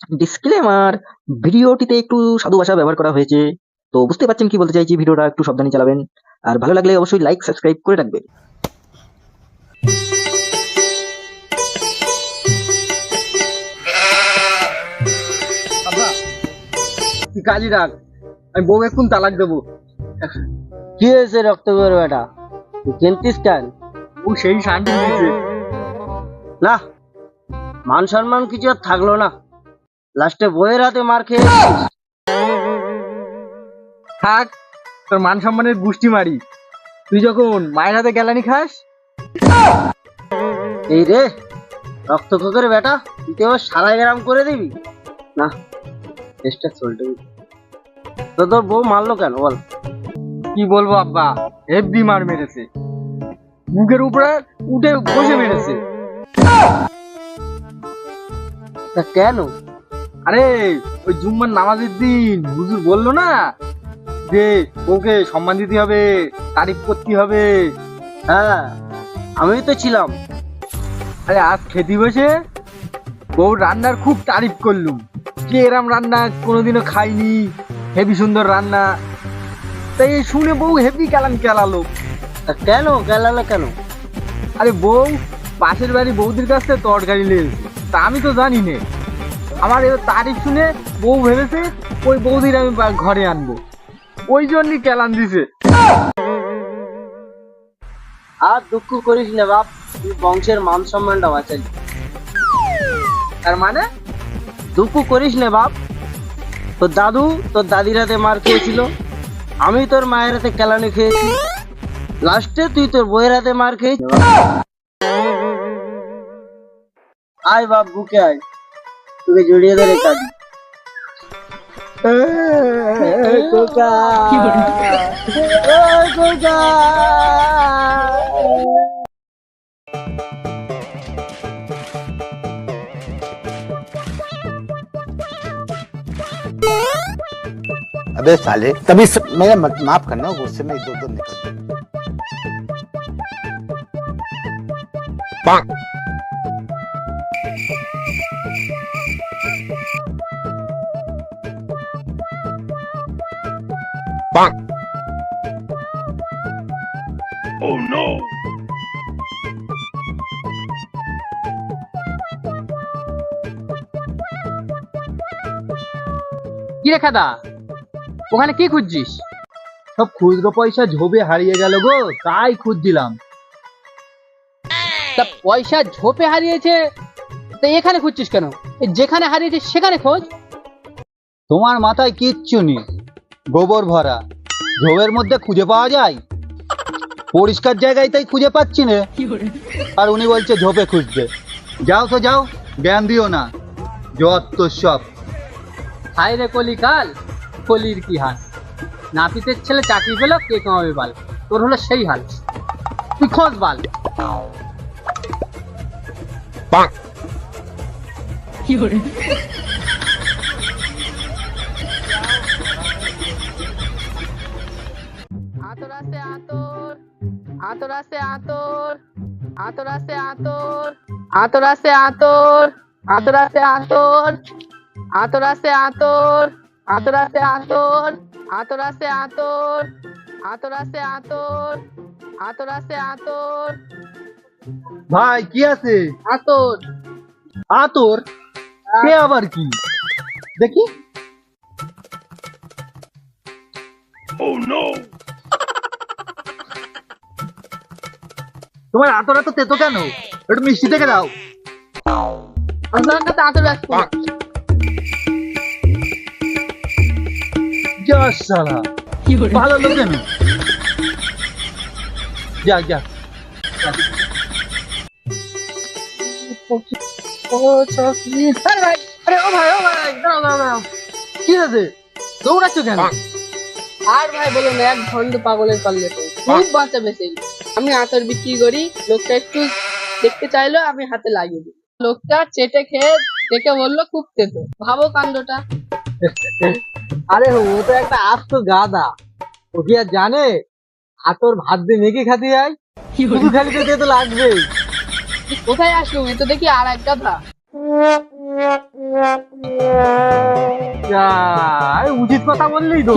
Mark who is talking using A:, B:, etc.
A: Disclaimer, ভিডিওটিতে একটু সাধু ভাষা ব্যবহার করা হয়েছে। তো বুঝতে পারছেন কি বলতে চাইছি, ভিডিওটা একটু সাবধানে চালাবেন। আর ভালো লাগলে অবশ্যই লাইক সাবস্ক্রাইব করে রাখবেন।
B: আব্বা, তুই কাজী ডাক, আমি বউ এখন তালাক দেবো।
C: কি হয়েছে রক্ত করে বেটা, তুই কেনতিস কেন?
B: ও সেই শান্তি দিয়েছে।
C: না, মান সম্মান কিছু আর থাকলো না, লাস্টে বইয়ের হাতে মার খেয়ে
B: থাক, তোর মান সম্মানের গুষ্টি মারি। তুই যখন মায়ের হাতে গেলানি খাস।
C: এই রে রক্ত খোকের বেটা, তুই তো এবার সারা গ্রাম করে দিবি না। চেষ্টা চলতে তো তোর বউ মারলো কেন বল?
B: কি বলবো আব্বা, হেব্বি মার মেরেছে, বুকের উপরে উঠে বসে মেরেছে।
C: তা কেন?
B: আরে ওই জুম্মার নামাজের দিন হুজুর বললো না যে ওকে সম্মান দিতে হবে, তারিফ করতে হবে।
C: হ্যাঁ, আমি তো ছিলাম।
B: আরে আজ খেতে বসে বউ রান্নার খুব তারিফ করলুম, যে এরম রান্না কোনোদিনও খাইনি, হেবি সুন্দর রান্না। তাই এই শুনে বউ হেবি কেলালো।
C: তা কেন গেলালো কেন?
B: আরে বউ পাশের বাড়ি বৌদির কাছ থেকে তরকারি লেগেছে, তা আমি তো জানি নে। আমার এবার তারিফ শুনে বউ ভেবেছে ওই বৌদির আমি ঘরে আনবো, ওই জন্যই কেলান দিছে।
C: আর দুঃখ করিস না বাপ, তুই বংশের মান সম্মানটা বাঁচাই।
B: তার মানে
C: দুঃখ করিস না বাপ, তোর দাদু তোর দাদির হাতে মার খেয়েছিল, আমি তোর মায়ের হাতে কেলানি খেয়েছি, লাস্টে তুই তোর বইয়ের হাতে মার খেয়েছিস। আয় বাপ বুকে আয়, তোকে জড়িয়ে ধরে কাঁদি। খোকা, ও খোকা।
D: अबे साले तभी मेरा माफ करना, गुस्से में इधर उधर निकल
E: কি রে খাদা, ওখানে কি খুঁজছিস?
B: সব খুচরো পয়সা ঝোবে হারিয়ে গেল গো, তাই খুঁজছিলাম।
E: তা পয়সা ঝোপে হারিয়েছে, তা এখানে খুঁজছিস কেন? যেখানে হারিয়েছে সেখানে খোঁজ।
F: তোমার মাথায় কিচ্ছু নেই, গোবর ভরা, ঝোপের মধ্যে খুঁজে পাওয়া যায়? পরিষ্কার জায়গায় তাই খুঁজে পাচ্ছি না, আর উনি বলছে ঝোপে খুঁজবে। যাও তো যাও, জ্ঞান দিও না, যত সব।
E: হায় রে কলিকাল, কলির কি হাল। নাপিতের ছেলে চাকরি পেল, কে কামাবে বাল। তোর হলো সেই হাল, তুই খোঁজ বাল। আতর আছে আতর, আতর আছে আতর, আতর আছে আতর, আতর আছে আতর, আতর আছে আতর, আতর আছে আতর, আতর আছে আতর, আতর আছে আতর, আতর আছে আতর, আতর আছে আতর,
B: ভাই কি আছে?
E: আতর।
B: আতর? কে আবার কি দেখি। তোমার আতর এত তেতো কেন? একটু মিষ্টি থেকে দাও।
E: আপনার কাছে আতর আসবো না।
B: যা শালা, ভালো লোক কেন? যা যা।
E: আরে ভাই, আরে ও ভাই, ও ভাই, দাঁড়াও দাঁড়াও দাঁড়াও।
B: কি আছে, দৌড়াচ্ছ কেন?
E: আর ভাই বলো না, এক ভণ্ড পাগলের পাল্লে তো খুব বাঁচা বেঁচে। আমি আতর বিক্রি করি, লোকটা একটু দেখতে চাইলো, আমি হাতে লাগিয়ে দিই। লোকটা চেটে খেয়ে দেখে বললো খুব তেতো। ভাবো কাণ্ডটা।
B: আরে ও তো একটা আস্ত গাদা, ও কি আর জানে আতর ভাত দিয়ে মেখে খাতে যায়? শুধু খালি তো তেতো লাগবেই।
E: কোথায় আসলো? এ তো দেখি আর এক গাধা।
B: আচ্ছা, আরে উচিত কথা বললেই তো।